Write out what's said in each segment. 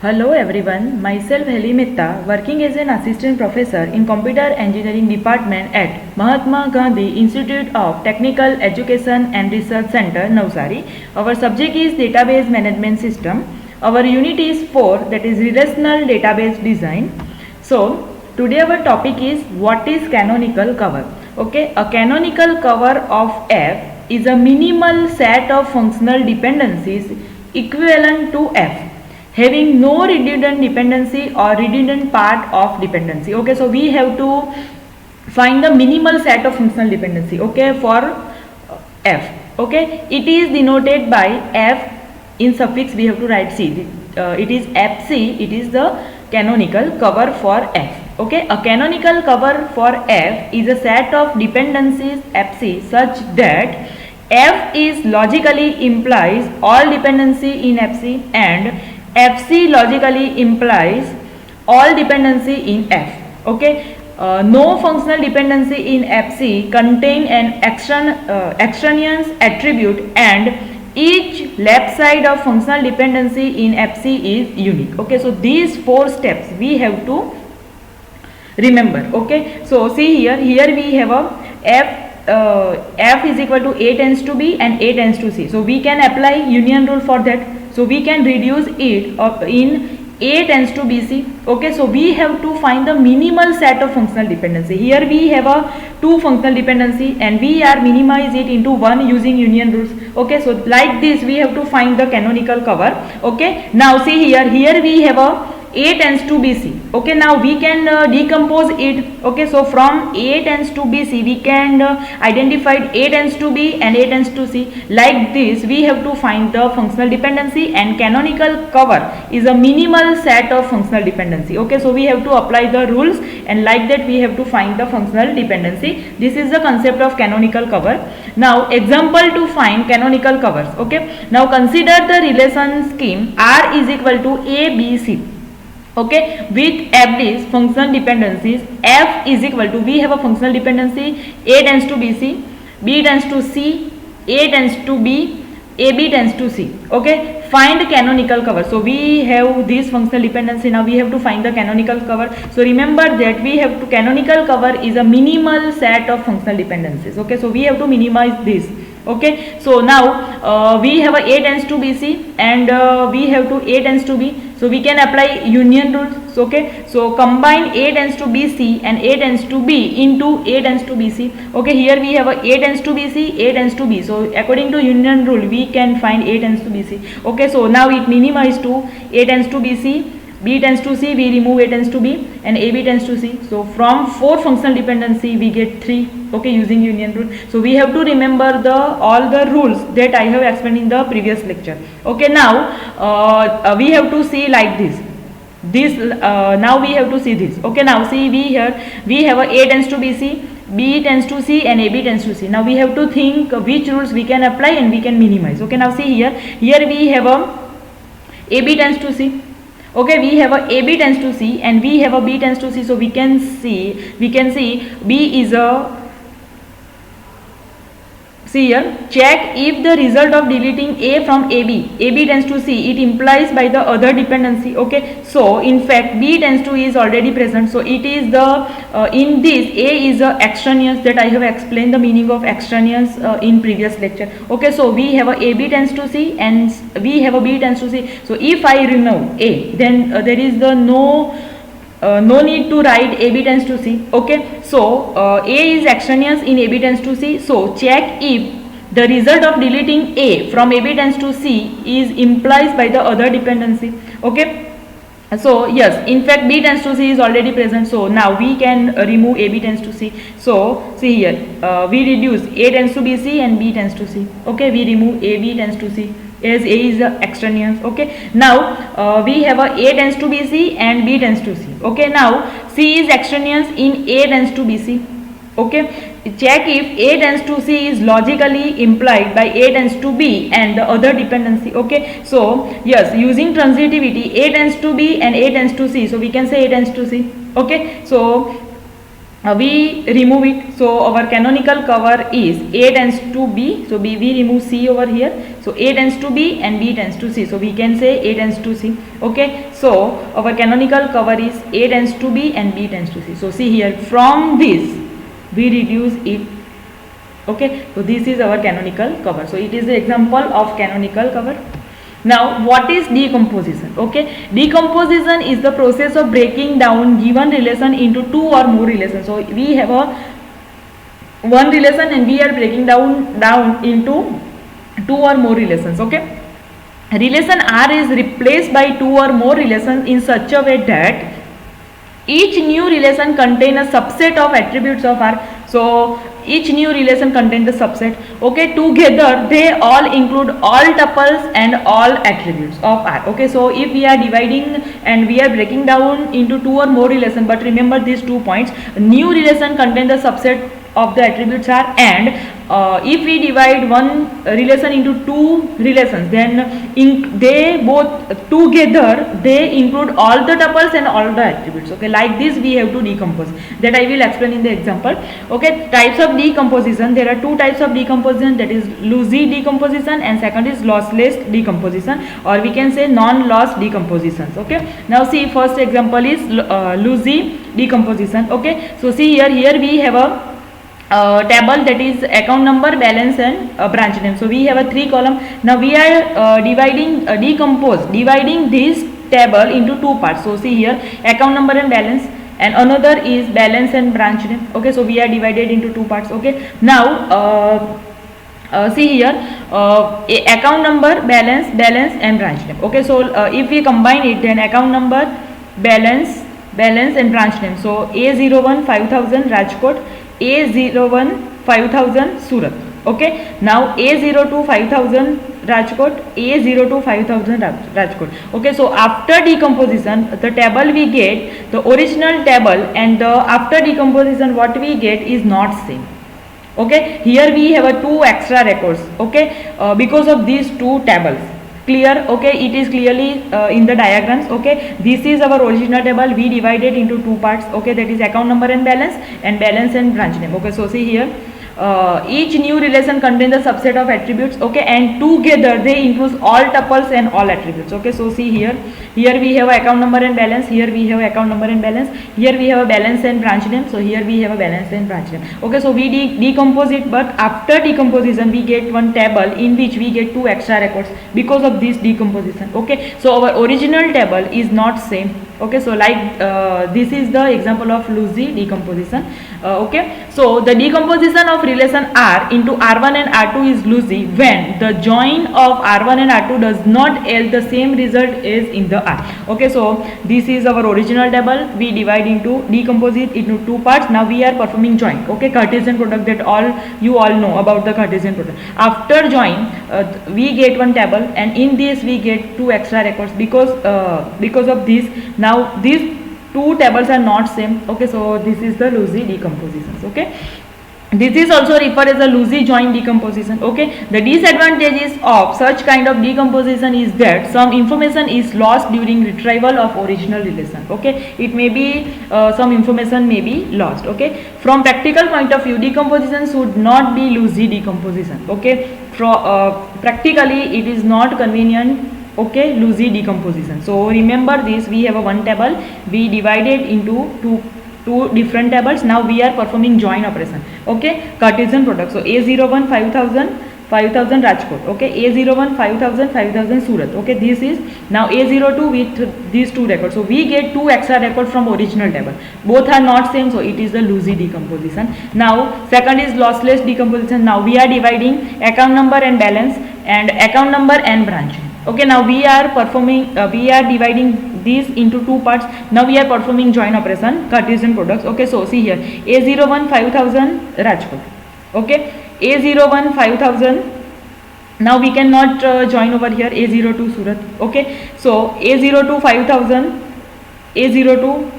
Hello everyone, myself Heli Mehta, working as an assistant professor in Computer Engineering Department at Mahatma Gandhi Institute of Technical Education and Research Center, Navsari. Our subject is Database Management System. Our unit is 4, that is Relational Database Design. So, today our topic is what is canonical cover. Okay, a canonical cover of F is a minimal set of functional dependencies equivalent to F, having no redundant dependency or redundant part of dependency. Okay, so we have to find the minimal set of functional dependency, okay, for F. Okay, it is denoted by F in suffix. We have to write C. It is FC. It is the canonical cover for F. Okay, a canonical cover for F is a set of dependencies FC such that F is logically implies all dependency in FC and FC logically implies all dependency in F. Okay, no functional dependency in FC contain an extraneous attribute and each left side of functional dependency in FC is unique. Okay, so these 4 steps we have to remember. Okay, so see here we have a F is equal to A tends to B and A tends to C. So we can apply union rule for that. So we can reduce it in A tends to BC. Okay, so we have to find the minimal set of functional dependency. Here we have a 2 functional dependency and we are minimize it into 1 using union rules. Okay, so like this we have to find the canonical cover. Okay, now see here we have a A tends to BC. Okay, now we can decompose it. Okay, so from A tends to BC we can identify A tends to B and A tends to C. Like this we have to find the functional dependency, and canonical cover is a minimal set of functional dependency. Okay, so we have to apply the rules, and like that we have to find the functional dependency. This is the concept of canonical cover. Now example to find canonical covers. Okay, now consider the relation scheme R is equal to A, B, C. Okay, with these functional dependencies, F is equal to, we have a functional dependency A tends to BC, B tends to C, A tends to B, AB tends to C. Okay, find canonical cover. So we have this functional dependency. Now we have to find the canonical cover. So remember that we have to, canonical cover is a minimal set of functional dependencies. Okay, so we have to minimize this. Okay, so now we have a tends to BC and we have to A tends to B. So we can apply union rules. Okay, so combine A tends to BC and A tends to B into A tends to BC. Okay, here we have a tends to BC, A tends to B. So according to union rule we can find A tends to BC. Okay, so now it minimized to A tends to BC, B tends to C, we remove A tends to B and AB tends to C. So from 4 functional dependency we get 3. Okay, using union rule. So we have to remember the all the rules that I have explained in the previous lecture. Okay, now we have to see like this now we have to see this. Okay, now see we have a tends to BC, B tends to C and AB tends to C. Now we have to think which rules we can apply and we can minimize. Okay, now see here we have a AB tends to C. Okay, we have a AB tends to C and we have a B tends to C. So we can see B is a, see here, check if the result of deleting A from AB tends to C, it implies by the other dependency. Okay, so in fact B tends to E is already present. So it is the in this A is a extraneous, that I have explained the meaning of extraneous in previous lecture. Okay, so we have a AB tends to C and we have a B tends to C. So if I remove A, then there is the no need to write AB tends to C. Okay, so A is extraneous in AB tends to C. So check if the result of deleting A from AB tends to C is implies by the other dependency. Okay, so yes, in fact B tends to C is already present. So now we can remove AB tends to C. So see here we reduce A tends to BC and B tends to C. Okay, we remove AB tends to C as A is extraneous. Okay, now we have a tends to BC and B tends to C. Okay, now C is extraneous in A tends to BC. Okay, check if A tends to C is logically implied by A tends to B and the other dependency. Okay, so yes, using transitivity A tends to B and A tends to C. So we can say A tends to C. Okay, so we remove it. So our canonical cover is A tends to B. So we remove C over here. So A tends to B and B tends to C. So we can say A tends to C. Okay. So our canonical cover is A tends to B and B tends to C. So see here, from this we reduce it. Okay. So this is our canonical cover. So it is the example of canonical cover. Now what is decomposition? Okay, decomposition is the process of breaking down given relation into two or more relations. So we have a one relation and we are breaking down into two or more relations. Okay, relation R is replaced by two or more relations in such a way that each new relation contains a subset of attributes of R. So each new relation contains the subset. Okay, together they all include all tuples and all attributes of R. Okay, so if we are dividing and we are breaking down into two or more relations, but remember these 2 points, new relation contains the subset of the attributes R, and if we divide one relation into two relations, then they both together they include all the tuples and all the attributes. Okay, like this we have to decompose. That I will explain in the example. Okay, types of decomposition. There are two types of decomposition, that is lossy decomposition and second is lossless decomposition, or we can say non-loss decompositions. Okay, now see, first example is lossy decomposition. Okay, so see here we have a table, that is account number, balance and branch name. So we have a 3 column. Now we are dividing this table into 2 parts. So see here, account number and balance, and another is balance and branch name. Okay, so we are divided into 2 parts. Okay, now see here, account number, balance and branch name. Okay, so if we combine it, then account number, balance and branch name. So A01 5000 Rajkot, A01 5000 Surat. Okay, now A02 5000 Rajkot, A02 5000 Rajkot. Okay, so after decomposition, the table we get, the original table and the after decomposition what we get is not same. Okay, here we have a 2 extra records. Okay, because of these 2 tables. Clear? Okay, it is clearly in the diagrams. Okay, this is our original table, we divided into 2 parts. Okay, that is account number and balance and branch name. Okay, so see here, each new relation contains a subset of attributes. Okay, and together they include all tuples and all attributes. Okay, so see here we have account number and balance, here we have account number and balance, here we have a balance and branch name, so here we have a balance and branch name. Okay, so we decompose it, but after decomposition we get one table in which we get 2 extra records because of this decomposition. Okay, so our original table is not same. Okay, so like this is the example of lossy decomposition. Okay, so the decomposition of relation R into R1 and R2 is lossy when the join of R1 and R2 does not yield the same result as in the R. Okay, so this is our original table, we decompose it into 2 parts. Now we are performing join. Okay, Cartesian product, that you all know about the Cartesian product. After join we get one table, and in this we get 2 extra records because of this. Now these 2 tables are not same. Okay, so this is the lossy decompositions. Okay, this is also referred as a lossy join decomposition. Okay, the disadvantages of such kind of decomposition is that some information is lost during retrieval of original relation. Okay, it may be some information may be lost. Okay, from practical point of view, decomposition should not be lossy decomposition. Okay, practically it is not convenient. Okay, lossy decomposition. So remember this, we have a one table, we divided into two different tables. Now we are performing join operation. Okay, Cartesian product. So A01 5000 Rajkot. Okay, A01 5000 Surat. Okay, this is now A02 with these 2 records. So we get 2 extra records from original table. Both are not same, so it is the lossy decomposition. Now second is lossless decomposition. Now we are dividing account number and balance and account number and branch. Okay, now we are dividing these into 2 parts. Now we are performing join operation, Cartesian products. Okay, so see here, A01 5000 Rajkot. Okay, A01 5000. Now we cannot join over here, A02 Surat. Okay, so A02 5000, A02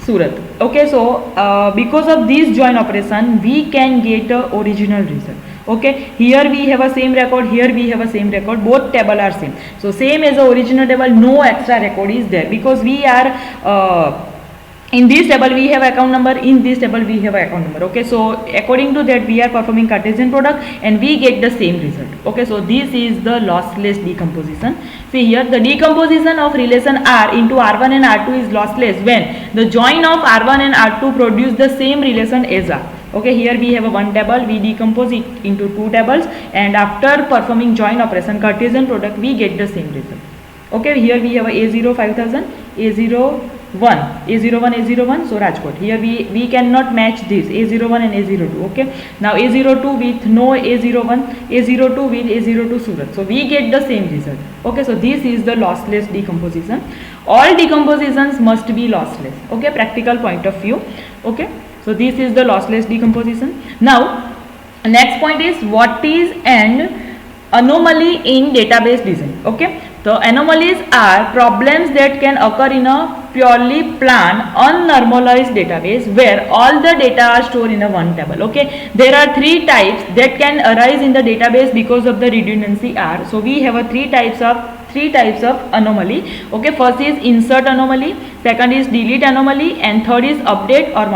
Surat. Okay, so because of this join operation we can get the original result. Okay, here we have a same record, here we have a same record, both table are same. So same as the original table, no extra record is there because we are in this table we have account number, in this table we have account number. Okay, so according to that we are performing Cartesian product and we get the same result. Okay, so this is the lossless decomposition. See here, the decomposition of relation R into R1 and R2 is lossless when the join of R1 and R2 produce the same relation as R. Okay, here we have a one table, we decompose it into two tables, and after performing join operation Cartesian product we get the same result. Okay, here we have a A0 5000, A01, A01, so Rajkot. Here we cannot match this A01 and A02. Okay, now A02 with no A01, A02 with A02 Surat. So we get the same result. Okay, so this is the lossless decomposition. All decompositions must be lossless. Okay, practical point of view. Okay, so this is the lossless decomposition. Now next point is what is an anomaly in database design. Okay, the anomalies are problems that can occur in a purely planned unnormalized database where all the data are stored in a one table. Okay, there are three types that can arise in the database because of the redundancy R. So we have a three types of anomaly. Okay, first is insert anomaly, second is delete anomaly, and third is update or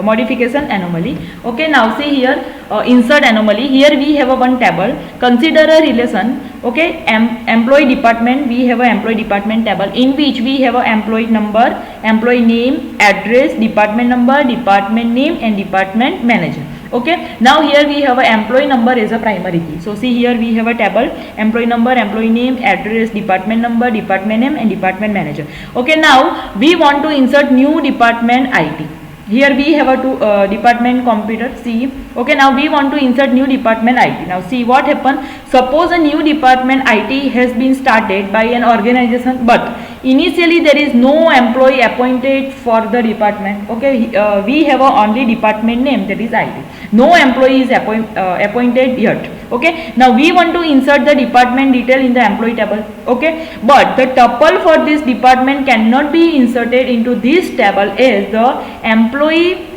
modification anomaly. Okay, now see here, insert anomaly. Here we have a one table. Consider a relation. Okay, employee department, we have a employee department table in which we have a employee number, employee name, address, department number, department name, and department manager. Okay, now here we have a employee number as a primary key. So see here we have a table, employee number, employee name, address, department number, department name, and department manager. Okay, now we want to insert new department IT. Here we have a two department computer C. Okay, now we want to insert new department IT. Now see what happened. Suppose a new department IT has been started by an organization, but initially there is no employee appointed for the department. Okay, we have a only department name, that is IT. No employee is appointed yet. Okay, now we want to insert the department detail in the employee table. Okay, but the tuple for this department cannot be inserted into this table as the employee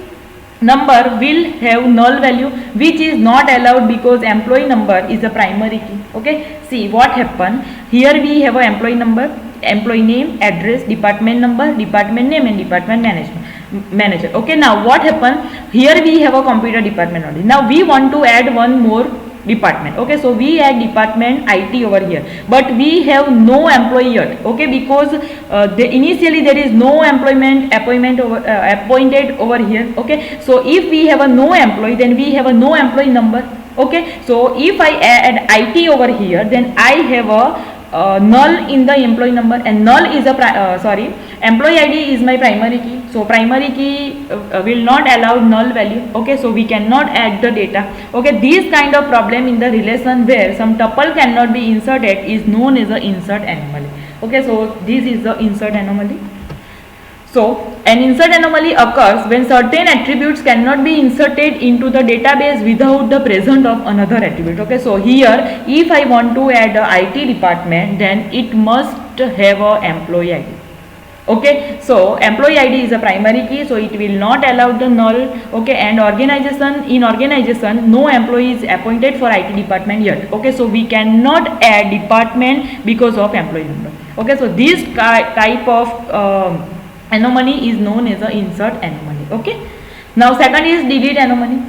number will have null value, which is not allowed because employee number is a primary key. Okay, see what happened. Here we have a employee number, employee name, address, department number, department name, and department manager. Okay, now what happened. Here we have a computer department only. Now we want to add one more department. Okay, so we add department IT over here, but we have no employee yet. Okay, because initially there is no appointed over here. Okay, so if we have a no employee, then we have a no employee number. Okay, so if I add IT over here, then I have a null in the employee number, and null is a employee ID is my primary key. So primary key will not allow null value. Okay, so we cannot add the data. Okay, this kind of problem in the relation where some tuple cannot be inserted is known as a insert anomaly. Okay, so this is the insert anomaly. So an insert anomaly occurs when certain attributes cannot be inserted into the database without the presence of another attribute. Okay, so here if I want to add a IT department, then it must have a employee ID. Okay, so employee ID is a primary key, so it will not allow the null. Okay, and in organization no employee is appointed for IT department yet. Okay, so we cannot add department because of employee number. Okay, so this type of anomaly is known as a insert anomaly. Okay, now second is delete anomaly.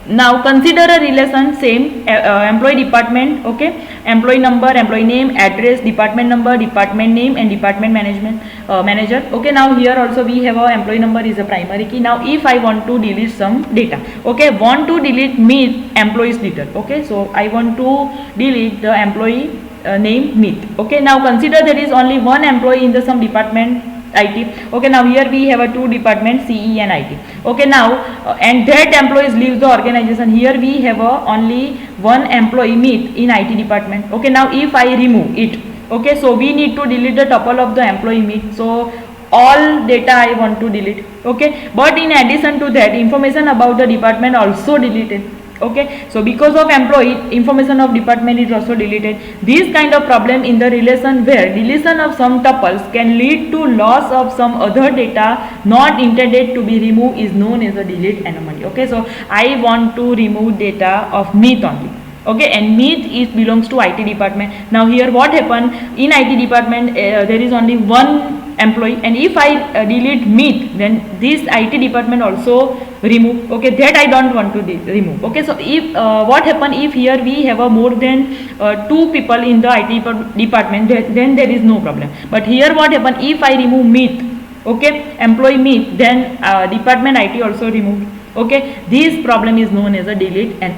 Now consider a relation same employee department. Okay, employee number, employee name, address, department number, department name, and department manager. Okay, now here also we have a employee number is a primary key. Now if I want to delete some data, okay, want to delete Meet employees detail. Okay, so I want to delete the employee name Meet. Okay, now consider there is only one employee in the some department IT. Okay, now here we have a two departments CE and IT. Okay, now and that employees leaves the organization. Here we have only one employee Meet in IT department. Okay, now if I remove it, okay, so we need to delete the tuple of the employee Meet. So all data I want to delete. Okay, but in addition to that, information about the department also deleted. Okay, so because of employee, information of department is also deleted. This kind of problem in the relation where deletion of some tuples can lead to loss of some other data not intended to be removed is known as a delete anomaly. Okay, so I want to remove data of Meet only. Okay, and Meet belongs to IT department. Now here what happened in IT department, there is only one employee, and if I delete meet, then this IT department also remove. Okay, that I don't want to remove. Okay, so if what happen if here we have a more than 2 people in the IT department, then there is no problem. But here what happen if I remove meet, okay, employee meet, then department IT also removed. Okay, this problem is known as a delete and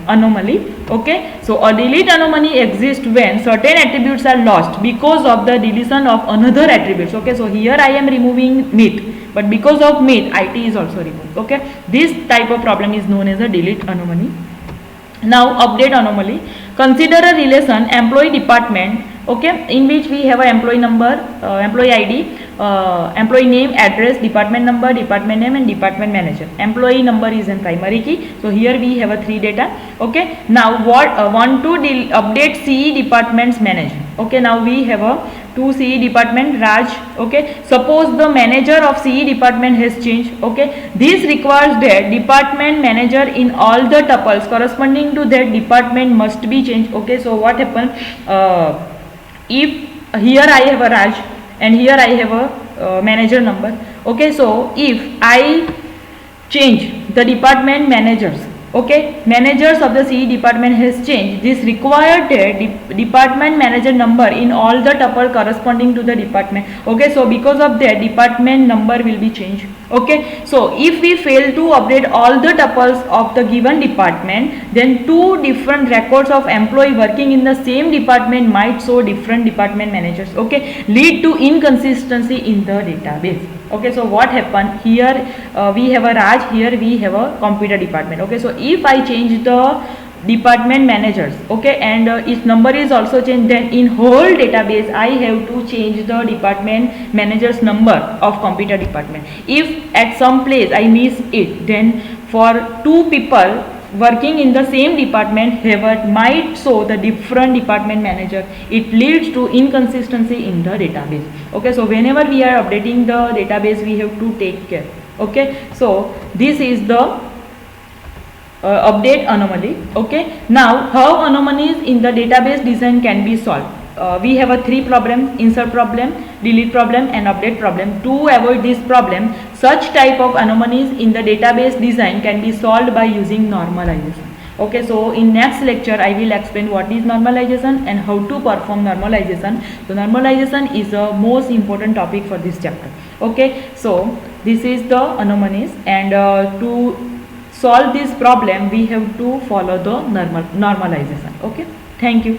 anomaly. Okay, so a delete anomaly exists when certain attributes are lost because of the deletion of another attributes. Okay, so here I am removing meet, but because of meet IT is also removed. Okay, this type of problem is known as a delete anomaly. Now update anomaly. Consider a relation employee department, okay, in which we have a employee number, employee ID, employee name, address, department number, department name, and department manager. Employee number is in primary key. So here we have a 3 data. Okay, now what want to update CE department's manager. Okay, now we have a 2 CE department, Raj. Okay, suppose the manager of CE department has changed. Okay, this requires that department manager in all the tuples corresponding to that department must be changed. Okay, so what happened if here I have a Raj and here I have a manager number. Okay, so if I change the department managers, okay, managers of the CE department has changed, this required department manager number in all the tuple corresponding to the department. Okay, so because of that department number will be changed. Okay, so if we fail to update all the tuples of the given department, then 2 different records of employee working in the same department might show different department managers. Okay, lead to inconsistency in the database. Okay, so what happened here, we have a Raj, here we have a computer department. Okay, so if I change the department managers, okay, and if number is also changed, then in whole database I have to change the department managers number of computer department. If at some place I miss it, then for 2 people working in the same department have might show the different department manager. It leads to inconsistency in the database. Okay, so whenever we are updating the database, we have to take care. Okay, so this is the update anomaly. Okay, now how anomalies in the database design can be solved. We have a 3 problem: insert problem, delete problem, and update problem. To avoid this problem, such type of anomalies in the database design can be solved by using normalization. Okay, so in next lecture I will explain what is normalization and how to perform normalization. So normalization is the most important topic for this chapter. Okay, so this is the anomalies, and to solve this problem we have to follow the normalization. Okay, thank you.